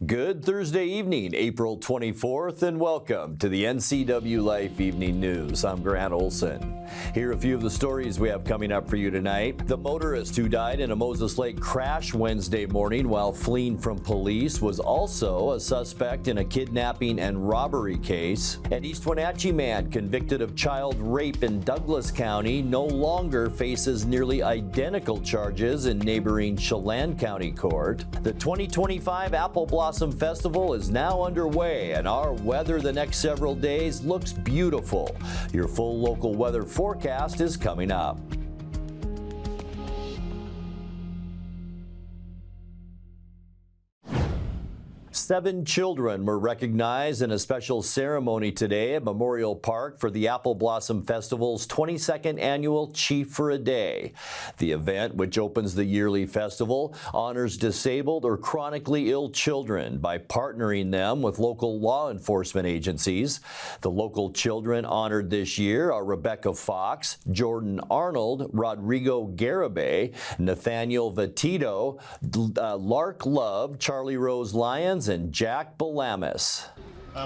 Good Thursday evening, April 24th, and welcome to the NCWLIFE Evening News. I'm Grant Olson. Here are a few of the stories we have coming up for you tonight. The motorist who died in a Moses Lake crash Wednesday morning while fleeing from police was also a suspect in a kidnapping and robbery case. An East Wenatchee man convicted of child rape in Douglas County no longer faces nearly identical charges in neighboring Chelan County Court. The 2025 Apple Blossom Festival is now underway, and our weather the next several days looks beautiful. Your full local weather forecast is coming up. 7 children were recognized in a special ceremony today at Memorial Park for the Apple Blossom Festival's 22nd annual Chief for a Day. The event, which opens the yearly festival, honors disabled or chronically ill children by partnering them with local law enforcement agencies. The local children honored this year are Rebecca Fox, Jordan Arnold, Rodrigo Garibay, Nathaniel Vetito, Lark Love, Charlie Rose Lyons, and Jack Balamis.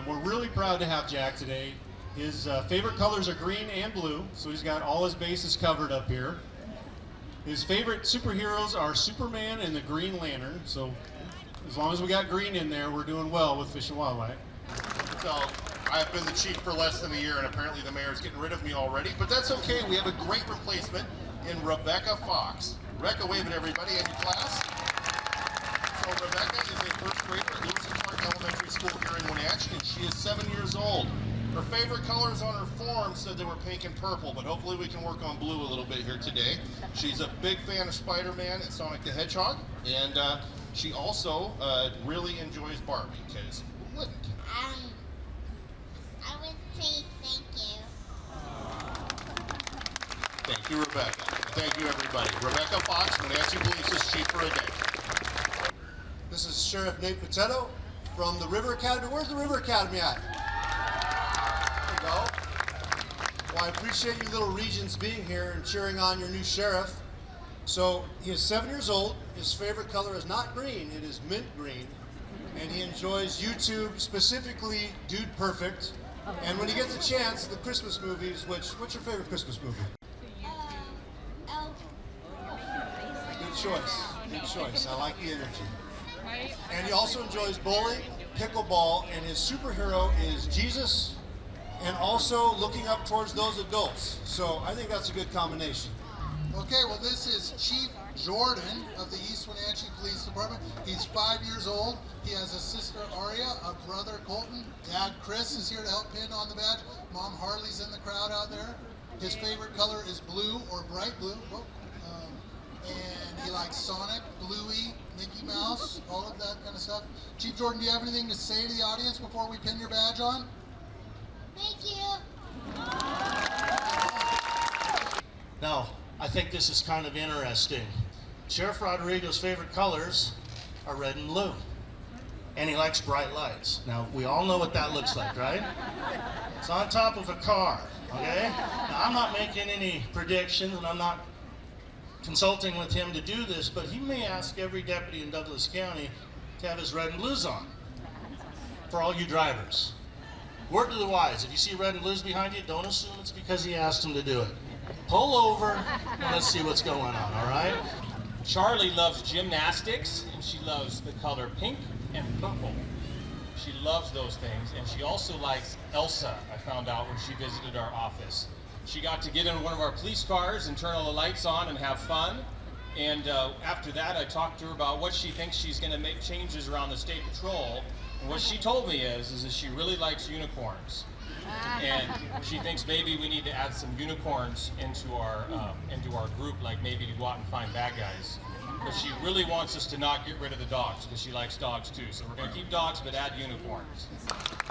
We're really proud to have Jack today. His favorite colors are green and blue, so he's got all his bases covered up here. His favorite superheroes are Superman and the Green Lantern, so as long as we got green in there, we're doing well with Fish and Wildlife. So I've been the chief for less than a year, and apparently the mayor's getting rid of me already, but that's okay. We have a great replacement in Rebecca Fox. Rebecca, wave at everybody in your class. So Rebecca is a first grader at Lewis and Clark Elementary School here in Wenatchee, and she is 7 years old. Her favorite colors on her form said they were pink and purple, but hopefully we can work on blue a little bit here today. She's a big fan of Spider-Man and Sonic the Hedgehog, and she also really enjoys Barbie, because who wouldn't? I would say thank you. Thank you, Rebecca. Thank you, everybody. Rebecca Fox, Wenatchee Police's Chief for a Day. This is Sheriff Nate Potato from the River Academy. Where's the River Academy at? There you go. Well, I appreciate you little regions being here and cheering on your new sheriff. So he is 7 years old. His favorite color is not green, it is mint green. And he enjoys YouTube, specifically Dude Perfect. And when he gets a chance, the Christmas movies, what's your favorite Christmas movie? Elf. Good choice, good choice. I like the energy. And he also enjoys bowling, pickleball, and his superhero is Jesus, and also looking up towards those adults. So I think that's a good combination. Okay, well this is Chief Jordan of the East Wenatchee Police Department. He's 5 years old. He has a sister Aria, a brother Colton. Dad Chris is here to help pin on the badge. Mom Harley's in the crowd out there. His favorite color is blue or bright blue. And he likes Sonic, Bluey, Mickey Mouse, all of that kind of stuff. Chief Jordan, do you have anything to say to the audience before we pin your badge on? Thank you. Now, I think this is kind of interesting. Sheriff Rodrigo's favorite colors are red and blue. And he likes bright lights. Now, we all know what that looks like, right? It's on top of a car, okay? Now, I'm not making any predictions, and I'm not consulting with him to do this, but he may ask every deputy in Douglas County to have his red and blues on. For all you drivers. Word to the wise, if you see red and blues behind you, don't assume it's because he asked him to do it. Pull over and let's see what's going on, all right? Charlie loves gymnastics, and she loves the color pink and purple. She loves those things, and she also likes Elsa, I found out when she visited our office. She got to get in one of our police cars and turn all the lights on and have fun. And after that, I talked to her about what she thinks she's going to make changes around the state patrol. And what she told me is that she really likes unicorns. And she thinks maybe we need to add some unicorns into our group, like maybe to go out and find bad guys. But she really wants us to not get rid of the dogs, because she likes dogs too. So we're going to keep dogs, but add unicorns.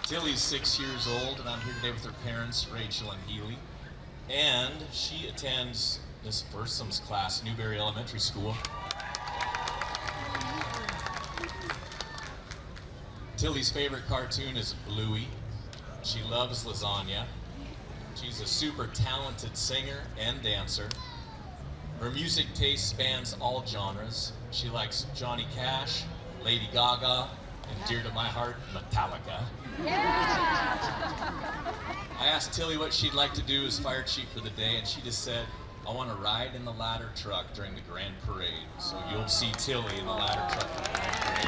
Tilly's 6 years old, and I'm here today with her parents, Rachel and Healy. And she attends Miss Bursum's class, Newberry Elementary School. Tilly's favorite cartoon is Bluey. She loves lasagna. She's a super talented singer and dancer. Her music taste spans all genres. She likes Johnny Cash, Lady Gaga, and dear to my heart, Metallica. I asked Tilly what she'd like to do as fire chief for the day, and she just said, I want to ride in the ladder truck during the grand parade. So you'll see Tilly in the ladder truck for the grand parade.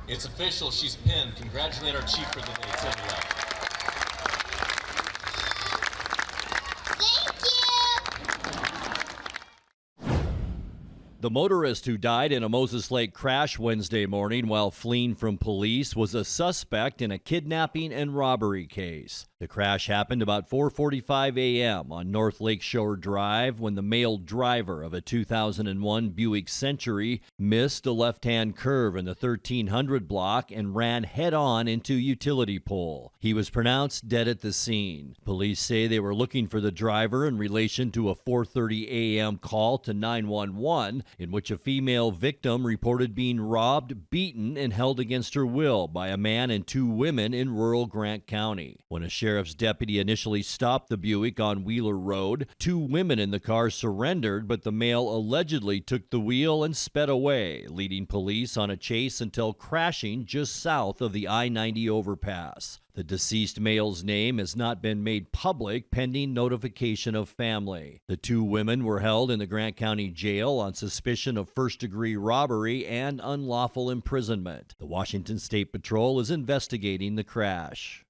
It's official, she's pinned. Congratulate our chief for the day, Tilly. Thank you. The motorist who died in a Moses Lake crash Wednesday morning while fleeing from police was a suspect in a kidnapping and robbery case. The crash happened about 4:45 a.m. on North Lakeshore Drive when the male driver of a 2001 Buick Century missed a left-hand curve in the 1300 block and ran head-on into a utility pole. He was pronounced dead at the scene. Police say they were looking for the driver in relation to a 4:30 a.m. call to 911 in which a female victim reported being robbed, beaten, and held against her will by a man and two women in rural Grant County. When a sheriff's deputy initially stopped the Buick on Wheeler Road, two women in the car surrendered, but the male allegedly took the wheel and sped away, leading police on a chase until crashing just south of the I-90 overpass. The deceased male's name has not been made public pending notification of family. The two women were held in the Grant County Jail on suspicion of first-degree robbery and unlawful imprisonment. The Washington State Patrol is investigating the crash.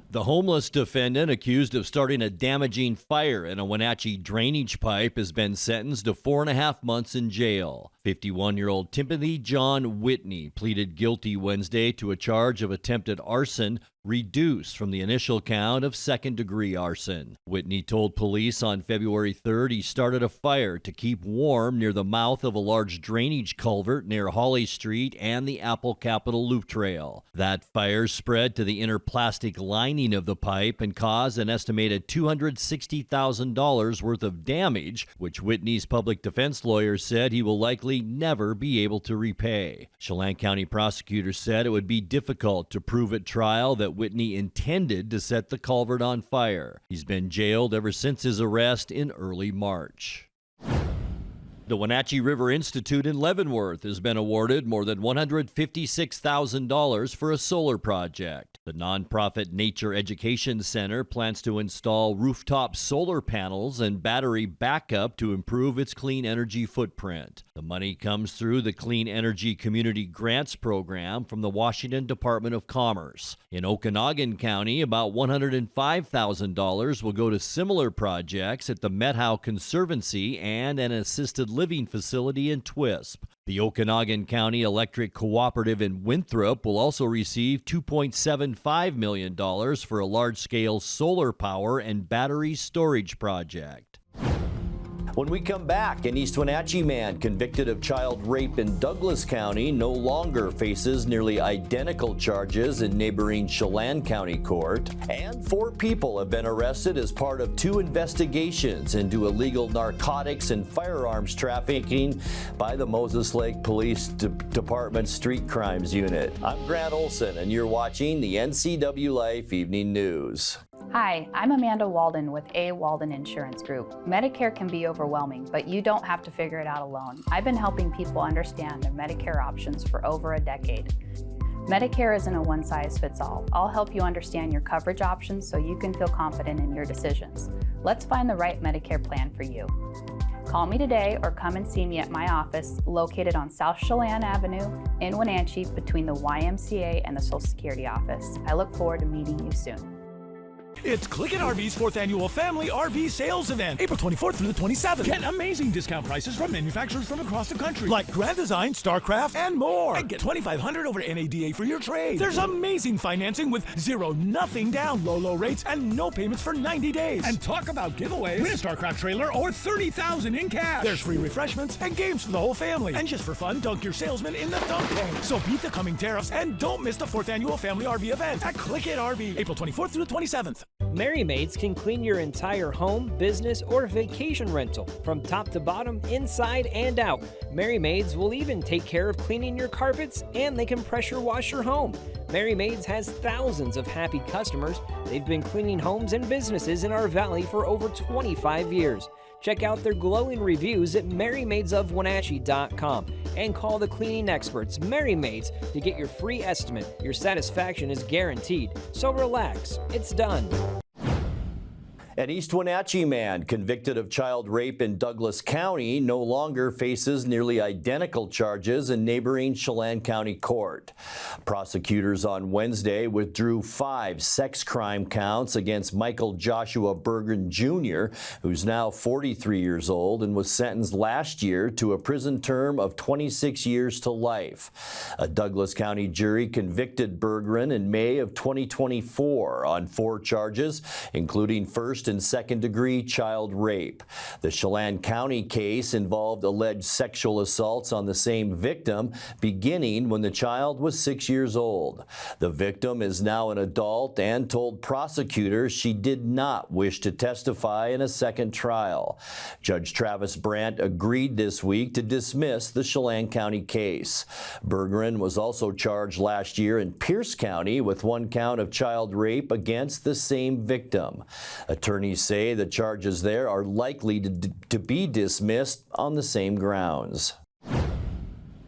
The homeless defendant accused of starting a damaging fire in a Wenatchee drainage pipe has been sentenced to 4.5 months in jail. 51-year-old Timothy John Whitney pleaded guilty Wednesday to a charge of attempted arson, reduced from the initial count of second-degree arson. Whitney told police on February 3rd he started a fire to keep warm near the mouth of a large drainage culvert near Holly Street and the Apple Capitol Loop Trail. That fire spread to the inner plastic lining of the pipe and caused an estimated $260,000 worth of damage, which Whitney's public defense lawyer said he will likely never be able to repay. Chelan County prosecutors said it would be difficult to prove at trial that Whitney intended to set the culvert on fire. He's been jailed ever since his arrest in early March. The Wenatchee River Institute in Leavenworth has been awarded more than $156,000 for a solar project. The nonprofit Nature Education Center plans to install rooftop solar panels and battery backup to improve its clean energy footprint. The money comes through the Clean Energy Community Grants Program from the Washington Department of Commerce. In Okanogan County, about $105,000 will go to similar projects at the Methow Conservancy and an assisted living facility in Twisp. The Okanogan County Electric Cooperative in Winthrop will also receive $2.75 million for a large-scale solar power and battery storage project. When we come back, an East Wenatchee man convicted of child rape in Douglas County no longer faces nearly identical charges in neighboring Chelan County Court. And 4 people have been arrested as part of 2 investigations into illegal narcotics and firearms trafficking by the Moses Lake Police Department Street Crimes Unit. I'm Grant Olson, and you're watching the NCWLIFE Evening News. Hi, I'm Amanda Walden with A. Walden Insurance Group. Medicare can be overwhelming, but you don't have to figure it out alone. I've been helping people understand their Medicare options for over a decade. Medicare isn't a one-size-fits-all. I'll help you understand your coverage options so you can feel confident in your decisions. Let's find the right Medicare plan for you. Call me today or come and see me at my office located on South Chelan Avenue in Wenatchee between the YMCA and the Social Security office. I look forward to meeting you soon. It's Click It RV's 4th annual Family RV Sales Event, April 24th through the 27th. Get amazing discount prices from manufacturers from across the country, like Grand Design, StarCraft, and more. And get $2,500 over NADA for your trade. There's amazing financing with nothing down, low rates, and no payments for 90 days. And talk about giveaways. Win a StarCraft trailer or $30,000 in cash. There's free refreshments and games for the whole family. And just for fun, dunk your salesman in the dunk tank. So beat the coming tariffs and don't miss the 4th annual Family RV event at Click It RV, April 24th through the 27th. Merry Maids can clean your entire home, business, or vacation rental from top to bottom, inside and out. Merry Maids will even take care of cleaning your carpets, and they can pressure wash your home. Merry Maids has thousands of happy customers. They've been cleaning homes and businesses in our valley for over 25 years. Check out their glowing reviews at MaryMaidsOfWenatchee.com and call the cleaning experts, Mary Maids, to get your free estimate. Your satisfaction is guaranteed. So relax, it's done. An East Wenatchee man convicted of child rape in Douglas County no longer faces nearly identical charges in neighboring Chelan County Court. Prosecutors on Wednesday withdrew 5 sex crime counts against Michael Joshua Bergen Jr., who's now 43 years old and was sentenced last year to a prison term of 26 years to life. A Douglas County jury convicted Bergen in May of 2024 on 4 charges, including first and second-degree child rape. The Chelan County case involved alleged sexual assaults on the same victim, beginning when the child was 6 years old. The victim is now an adult and told prosecutors she did not wish to testify in a second trial. Judge Travis Brandt agreed this week to dismiss the Chelan County case. Bergeron was also charged last year in Pierce County with 1 count of child rape against the same victim. Attorneys say the charges there are likely to be dismissed on the same grounds.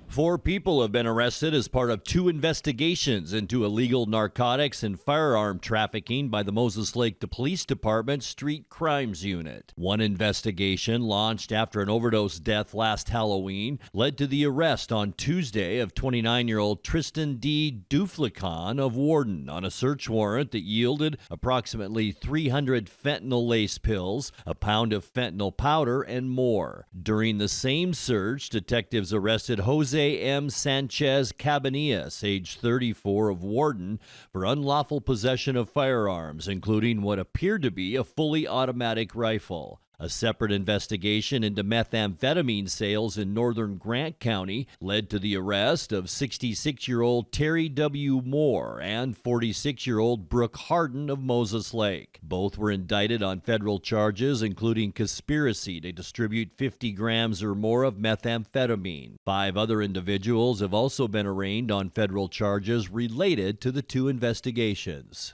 4 people have been arrested as part of 2 investigations into illegal narcotics and firearm trafficking by the Moses Lake Police Department Street Crimes Unit. One investigation, launched after an overdose death last Halloween, led to the arrest on Tuesday of 29-year-old Tristan D. Duflicon of Warden on a search warrant that yielded approximately 300 fentanyl-laced pills, a pound of fentanyl powder, and more. During the same search, detectives arrested Jose M. Sanchez Cabanillas, age 34, of Warden, for unlawful possession of firearms, including what appeared to be a fully automatic rifle. A separate investigation into methamphetamine sales in northern Grant County led to the arrest of 66-year-old Terry W. Moore and 46-year-old Brooke Harden of Moses Lake. Both were indicted on federal charges, including conspiracy to distribute 50 grams or more of methamphetamine. 5 other individuals have also been arraigned on federal charges related to the 2 investigations.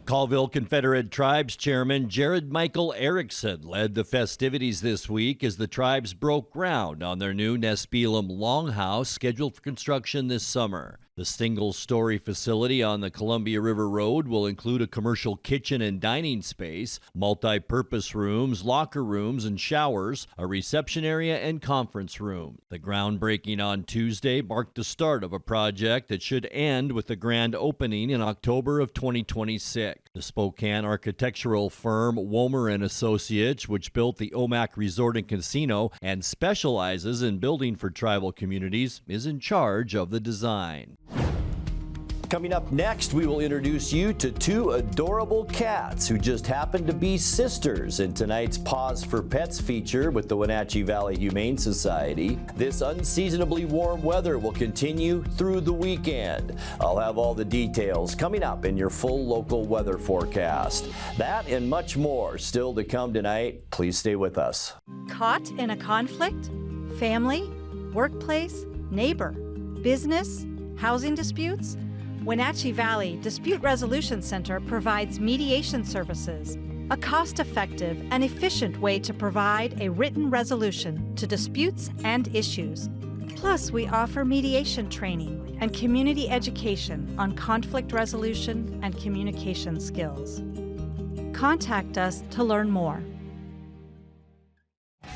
Colville Confederate Tribes Chairman Jared Michael Erickson led the festivities this week as the tribes broke ground on their new Nespelem longhouse scheduled for construction this summer. The single-story facility on the Columbia River Road will include a commercial kitchen and dining space, multi-purpose rooms, locker rooms and showers, a reception area, and conference room. The groundbreaking on Tuesday marked the start of a project that should end with the grand opening in October of 2026. The Spokane architectural firm Womer & Associates, which built the Omak Resort and Casino and specializes in building for tribal communities, is in charge of the design. Coming up next, we will introduce you to 2 adorable cats who just happen to be sisters in tonight's Paws for Pets feature with the Wenatchee Valley Humane Society. This unseasonably warm weather will continue through the weekend. I'll have all the details coming up in your full local weather forecast. That and much more still to come tonight. Please stay with us. Caught in a conflict? Family? Workplace? Neighbor? Business? Housing disputes? Wenatchee Valley Dispute Resolution Center provides mediation services, a cost-effective and efficient way to provide a written resolution to disputes and issues. Plus, we offer mediation training and community education on conflict resolution and communication skills. Contact us to learn more.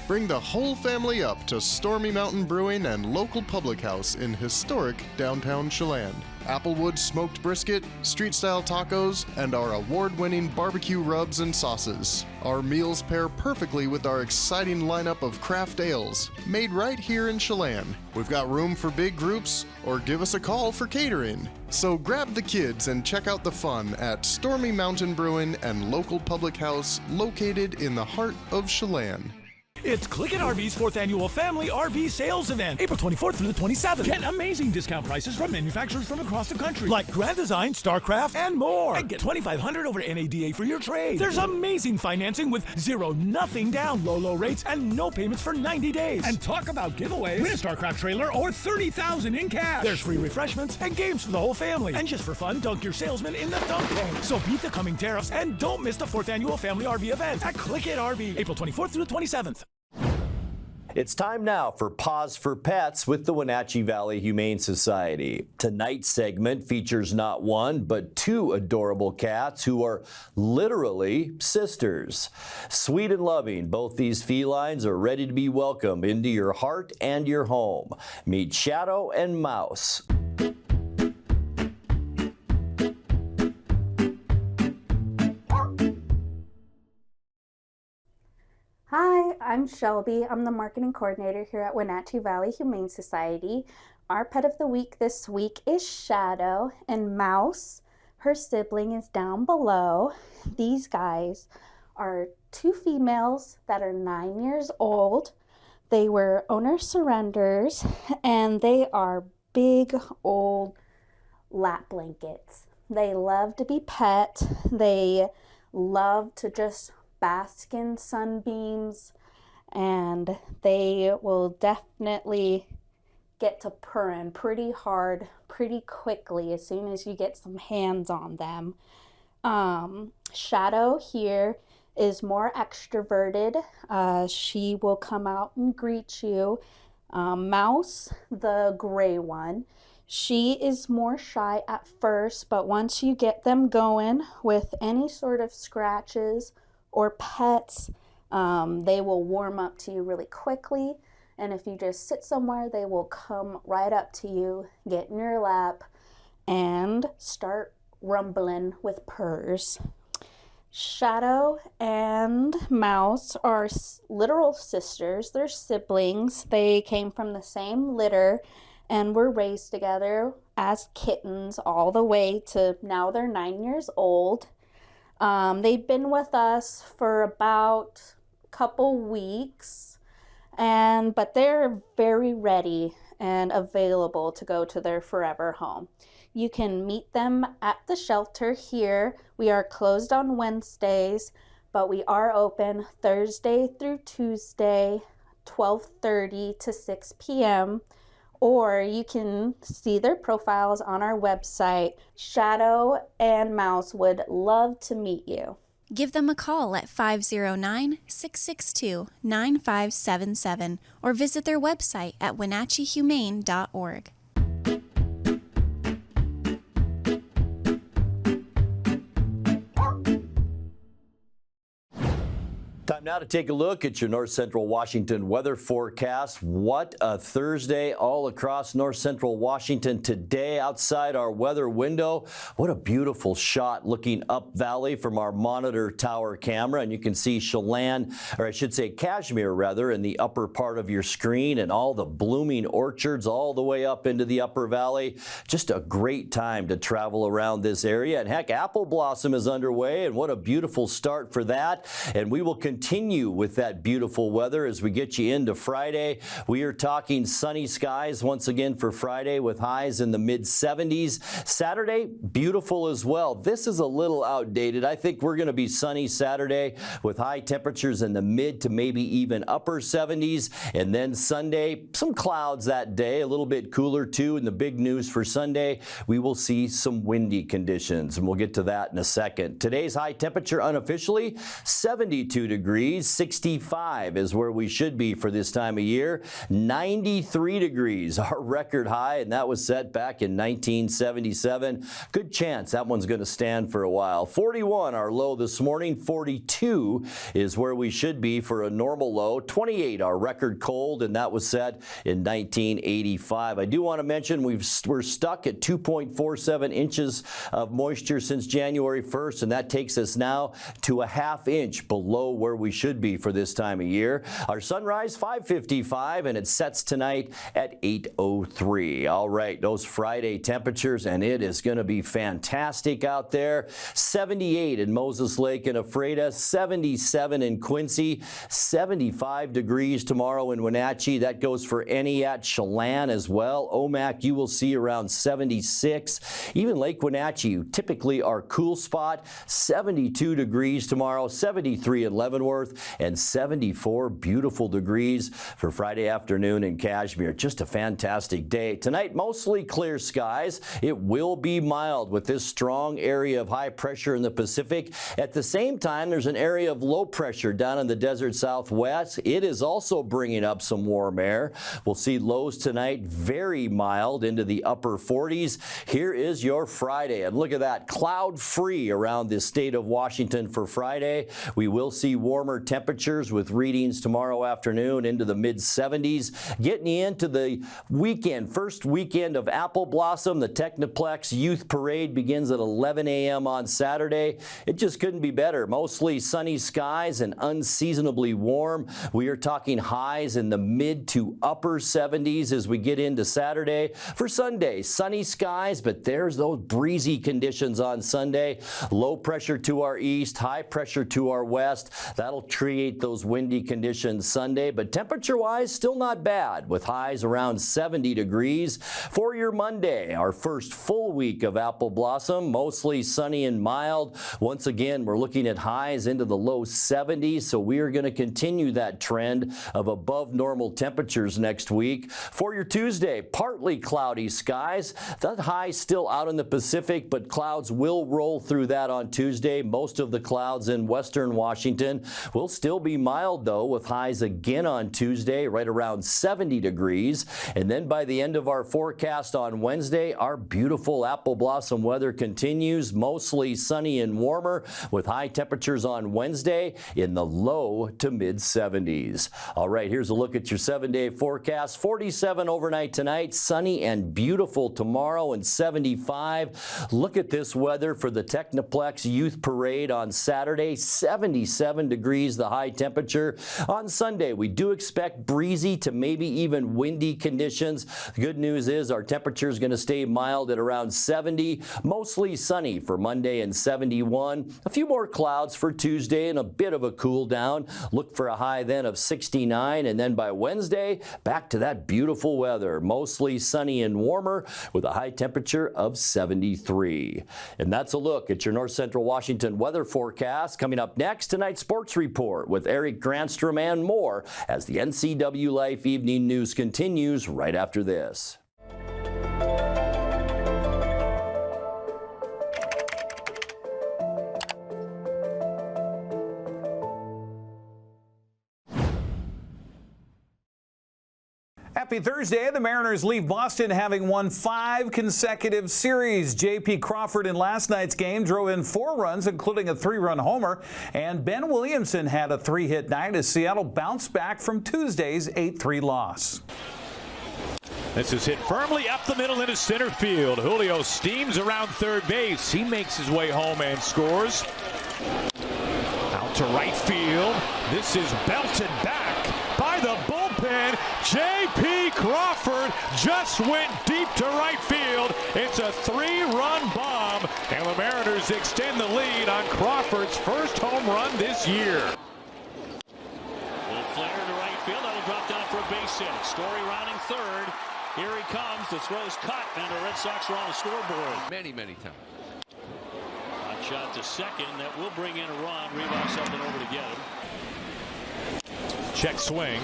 Bring the whole family up to Stormy Mountain Brewing and local public house in historic downtown Chelan. Applewood smoked brisket, street-style tacos, and our award-winning barbecue rubs and sauces. Our meals pair perfectly with our exciting lineup of craft ales, made right here in Chelan. We've got room for big groups, or give us a call for catering. So grab the kids and check out the fun at Stormy Mountain Brewing and local public house located in the heart of Chelan. It's Click It RV's 4th annual Family RV Sales Event, April 24th through the 27th. Get amazing discount prices from manufacturers from across the country, like Grand Design, StarCraft, and more. And get $2,500 over NADA for your trade. There's amazing financing with nothing down, low rates, and no payments for 90 days. And talk about giveaways. Win a StarCraft trailer or $30,000 in cash. There's free refreshments and games for the whole family. And just for fun, dunk your salesman in the dunk tank. So beat the coming tariffs and don't miss the 4th annual Family RV event at Click It RV, April 24th through the 27th. It's time now for Pause for Pets with the Wenatchee Valley Humane Society. Tonight's segment features not one, but two adorable cats who are literally sisters. Sweet and loving, both these felines are ready to be welcomed into your heart and your home. Meet Shadow and Mouse. Hi, I'm Shelby. I'm the marketing coordinator here at Wenatchee Valley Humane Society. Our pet of the week this week is Shadow, and Mouse, her sibling, is down below. These guys are two females that are 9 years old. They were owner surrenders, and they are big old lap blankets. They love to be pet. They love to just bask in sunbeams, and they will definitely get to purring pretty hard pretty quickly as soon as you get some hands on them. Shadow here is more extroverted. She will come out and greet you. Mouse, the gray one, she is more shy at first, but once you get them going with any sort of scratches or pets, they will warm up to you really quickly. And if you just sit somewhere, they will come right up to you, get in your lap, and start rumbling with purrs. Shadow and Mouse are literal sisters. They're siblings. They came from the same litter and were raised together as kittens all the way to now they're 9 years old. They've been with us for about a couple weeks, but they're very ready and available to go to their forever home. You can meet them at the shelter here. We are closed on Wednesdays, but we are open Thursday through Tuesday, 12:30 to 6 p.m. Or you can see their profiles on our website. Shadow and Mouse would love to meet you. Give them a call at 509-662-9577 or visit their website at wenatcheehumane.org. Time now to take a look at your North Central Washington weather forecast. What a Thursday all across North Central Washington today. Outside our weather window, what a beautiful shot looking up valley from our monitor tower camera. And you can see Chelan, or I should say Cashmere rather, in the upper part of your screen, and all the blooming orchards all the way up into the upper valley. Just a great time to travel around this area. And heck, apple blossom is underway, and what a beautiful start for that. And we will continue with that beautiful weather as we get you into Friday. We are talking sunny skies once again for Friday with highs in the mid-70s. Saturday, beautiful as well. This is a little outdated. I think we're going to be sunny Saturday with high temperatures in the mid to maybe even upper 70s. And then Sunday, some clouds that day, a little bit cooler too. And the big news for Sunday, we will see some windy conditions, and we'll get to that in a second. Today's high temperature unofficially 72 degrees. 65 is where we should be for this time of year. 93 degrees, our record high, and that was set back in 1977. Good chance that one's going to stand for a while. 41 our low this morning. 42 is where we should be for a normal low. 28 our record cold, and that was set in 1985. I do want to mention we're stuck at 2.47 inches of moisture since January 1st, and that takes us now to a half inch below where we should be for this time of year. Our sunrise 5:55 and it sets tonight at 8:03. All right, those Friday temperatures, and it is going to be fantastic out there. 78 in Moses Lake and Ephrata, 77 in Quincy, 75 degrees tomorrow in Wenatchee. That goes for Eniat, Chelan as well. Omak, you will see around 76. Even Lake Wenatchee, typically our cool spot, 72 degrees tomorrow, 73 in Leavenworth, and 74 beautiful degrees for Friday afternoon in Kashmir. Just a fantastic day. Tonight, mostly clear skies. It will be mild with this strong area of high pressure in the Pacific. At the same time, there's an area of low pressure down in the desert southwest. It is also bringing up some warm air. We'll see lows tonight very mild into the upper 40s. Here is your Friday, and look at that, cloud free around the state of Washington for Friday. We will see warmer temperatures with readings tomorrow afternoon into the mid-70s. Getting you into the weekend, first weekend of Apple Blossom. The Technoplex Youth Parade begins at 11 a.m. on Saturday. It just couldn't be better. Mostly sunny skies and unseasonably warm. We are talking highs in the mid to upper 70s as we get into Saturday. For Sunday, sunny skies, but there's those breezy conditions on Sunday. Low pressure to our east, high pressure to our west. That'll create those windy conditions Sunday, but temperature-wise, still not bad with highs around 70 degrees. For your Monday, our first full week of Apple Blossom, mostly sunny and mild. Once again, we're looking at highs into the low 70s, so we are going to continue that trend of above normal temperatures next week. For your Tuesday, partly cloudy skies. That high still out in the Pacific, but clouds will roll through that on Tuesday. Most of the clouds in western Washington will still be mild, though, with highs again on Tuesday, right around 70 degrees. And then by the end of our forecast on Wednesday, our beautiful Apple Blossom weather continues, mostly sunny and warmer, with high temperatures on Wednesday in the low to mid 70s. All right, here's a look at your 7-day forecast. 47 overnight tonight, sunny and beautiful tomorrow, and 75. Look at this weather for the Technoplex Youth Parade on Saturday, 77 degrees the high temperature. On Sunday, we do expect breezy to maybe even windy conditions. The good news is our temperature is going to stay mild at around 70, mostly sunny for Monday and 71. A few more clouds for Tuesday and a bit of a cool down. Look for a high then of 69, and then by Wednesday, back to that beautiful weather, mostly sunny and warmer with a high temperature of 73. And that's a look at your North Central Washington weather forecast. Coming up next, tonight's sports report with Eric Granstrom and more as the NCWLIFE Evening News continues right after this. Happy Thursday. The Mariners leave Boston having won 5 consecutive series. J.P. Crawford in last night's game drove in 4 runs, including a 3-run homer, and Ben Williamson had a 3-hit night as Seattle bounced back from Tuesday's 8-3 loss. This is hit firmly up the middle into center field. Julio steams around third base. He makes his way home and scores. Out to right field. This is belted back by the bullpen. J.P. Crawford just went deep to right field. It's a 3-run bomb, and the Mariners extend the lead on Crawford's first home run this year. Will flare to right field. That'll drop down for a base hit. Story rounding third. Here he comes. The throw's cut, and the Red Sox are on the scoreboard. Many times. Hot shot to second. That will bring in a run. Rivas up and over to get him. Check swing.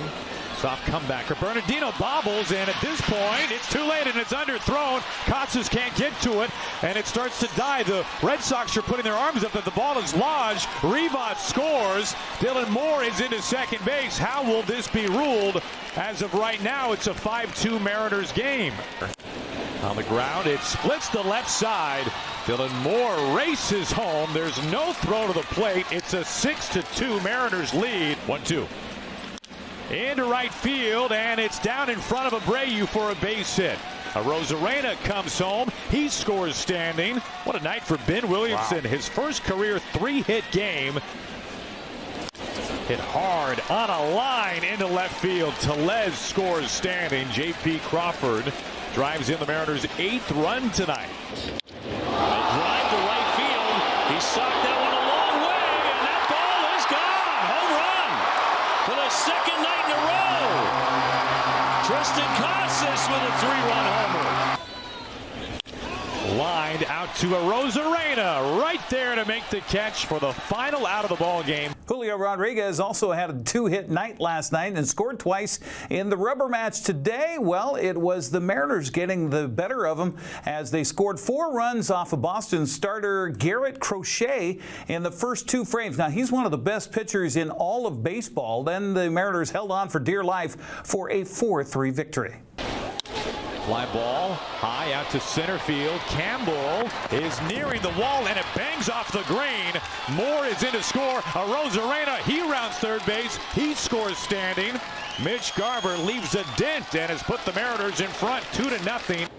Soft comebacker. Bernardino bobbles, and at this point, it's too late and it's underthrown. Casas can't get to it, and it starts to die. The Red Sox are putting their arms up that the ball is lodged. Rivas scores. Dylan Moore is into second base. How will this be ruled? As of right now, it's a 5-2 Mariners game. On the ground, it splits the left side. Dylan Moore races home. There's no throw to the plate. It's a 6-2 Mariners lead. 1-2. Into right field, and it's down in front of Abreu for a base hit. Arozarena comes home. He scores standing. What a night for Ben Williamson. Wow. His first career 3-hit game. Hit hard on a line into left field. Tellez scores standing. J.P. Crawford drives in the Mariners' 8th run tonight. A drive to right field. He socked that one a long way, and that ball is gone. Home run for the second night in a row. Tristan Casas with a 3-run homer. Lined out to Arozarena, right there to make the catch for the final out of the ball game. Julio Rodriguez also had a 2-hit night last night and scored twice in the rubber match today. Well, it was the Mariners getting the better of them as they scored 4 runs off of Boston starter Garrett Crochet in the first 2 frames. Now, he's one of the best pitchers in all of baseball. Then the Mariners held on for dear life for a 4-3 victory. Fly ball high out to center field. Campbell is nearing the wall, and it bangs off the green. Moore is in to score. Arozarena, he rounds third base. He scores standing. Mitch Garver leaves a dent and has put the Mariners in front 2-0. And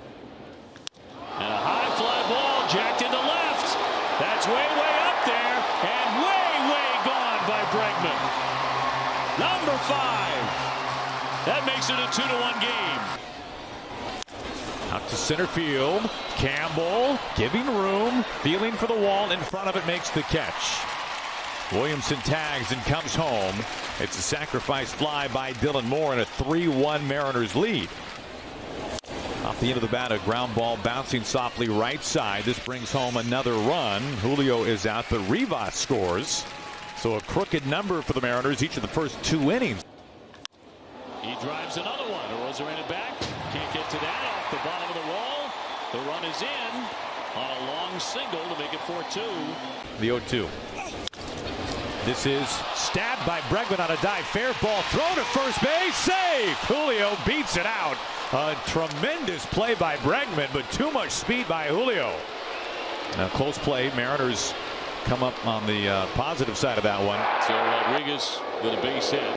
a high fly ball jacked into left. That's way up there and way gone by Bregman. Number 5. That makes it a 2-1 game. Out to center field. Campbell giving room, feeling for the wall. In front of it, makes the catch. Williamson tags and comes home. It's a sacrifice fly by Dylan Moore and a 3-1 Mariners lead. Off the end of the bat, a ground ball bouncing softly right side. This brings home another run. Julio is out, but Rivas scores. So a crooked number for the Mariners each of the first 2 innings. He drives another one. Arozarena back. Can't get to that. Off the bottom of the wall. The run is in on a long single to make it 4-2. The 0-2. This is stabbed by Bregman on a dive. Fair ball thrown to first base. Safe. Julio beats it out. A tremendous play by Bregman, but too much speed by Julio. Now close play. Mariners come up on the positive side of that one. So Rodriguez with a base hit.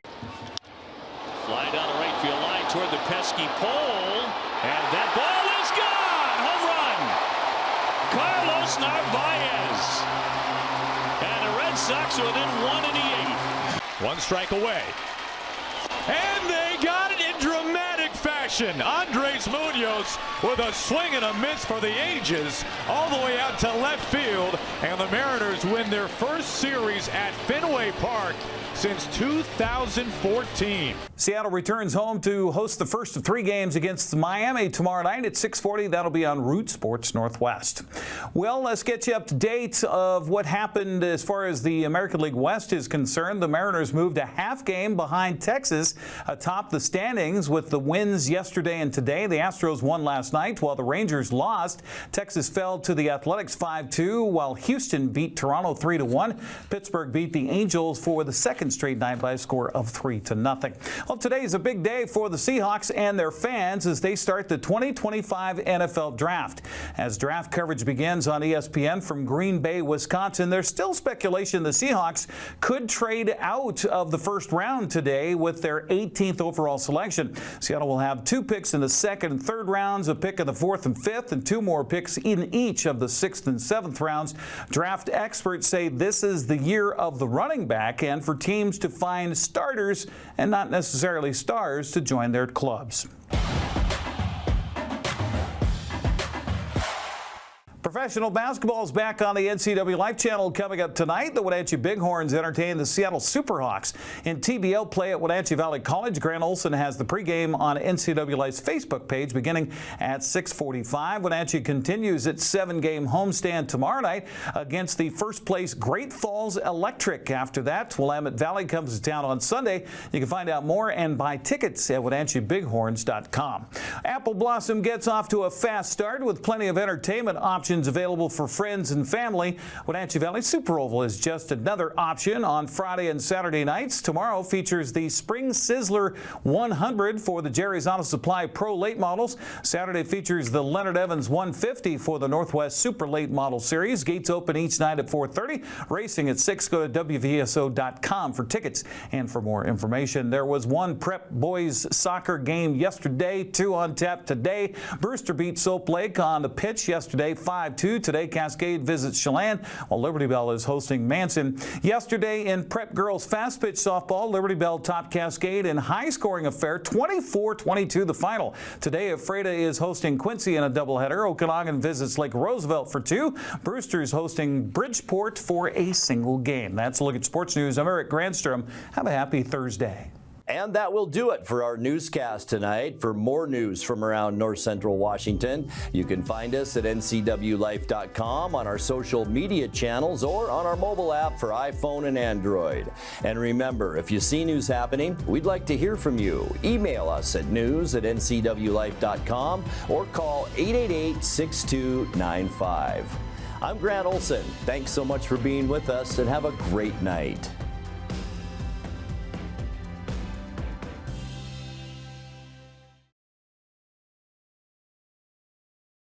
Fly down the right field line toward the pesky pole, and that ball is gone. Home run. Carlos Narvaez. And the Red Sox are within 1 in the 8th. 1 strike away. And they got it in dramatic fashion. Andres Munoz with a swing and a miss for the ages all the way out to left field. And the Mariners win their first series at Fenway Park since 2014. Seattle returns home to host the first of 3 games against Miami tomorrow night at 6:40. That'll be on Root Sports Northwest. Well, let's get you up to date of what happened as far as the American League West is concerned. The Mariners moved a half game behind Texas atop the standings with the wins yesterday and today. The Astros won last night while the Rangers lost. Texas fell to the Athletics 5-2 while Houston beat Toronto 3-1. Pittsburgh beat the Angels for the second straight night by a score of 3-0. Well, today is a big day for the Seahawks and their fans as they start the 2025 NFL Draft. As draft coverage begins on ESPN from Green Bay, Wisconsin, there's still speculation the Seahawks could trade out of the first round today with their 18th overall selection. Seattle will have 2 picks in the 2nd and 3rd rounds, a pick in the 4th and 5th, and 2 more picks in each of the 6th and 7th rounds. Draft experts say this is the year of the running back and for teams to find starters and not necessarily stars to join their clubs. Professional basketball is back on the NCWLIFE channel coming up tonight. The Wenatchee Bighorns entertain the Seattle Superhawks in TBL play at Wenatchee Valley College. Grant Olson has the pregame on NCWLIFE's Facebook page beginning at 6:45. Wenatchee continues its 7-game homestand tomorrow night against the first place Great Falls Electric. After that, Willamette Valley comes to town on Sunday. You can find out more and buy tickets at WenatcheeBighorns.com. Apple Blossom gets off to a fast start with plenty of entertainment options available for friends and family. Wenatchee Valley Super Oval is just another option on Friday and Saturday nights. Tomorrow features the Spring Sizzler 100 for the Jerry's Auto Supply Pro Late Models. Saturday features the Leonard Evans 150 for the Northwest Super Late Model Series. Gates open each night at 4:30. Racing at 6. Go to WVSO.com for tickets and for more information. There was one prep boys soccer game yesterday, 2 on tap today. Brewster beat Soap Lake on the pitch yesterday 5 5-2. Today, Cascade visits Chelan, while Liberty Bell is hosting Manson. Yesterday in Prep Girls Fast Pitch Softball, Liberty Bell topped Cascade in high-scoring affair, 24-22 the final. Today, Ephrata is hosting Quincy in a doubleheader. Okanagan visits Lake Roosevelt for 2. Brewster's hosting Bridgeport for a single game. That's a look at sports news. I'm Eric Grandstrom. Have a happy Thursday. And that will do it for our newscast tonight. For more news from around North Central Washington, you can find us at ncwlife.com, on our social media channels, or on our mobile app for iPhone and Android. And remember, if you see news happening, we'd like to hear from you. Email us at news@ncwlife.com or call 888-6295. I'm Grant Olson. Thanks so much for being with us, and have a great night.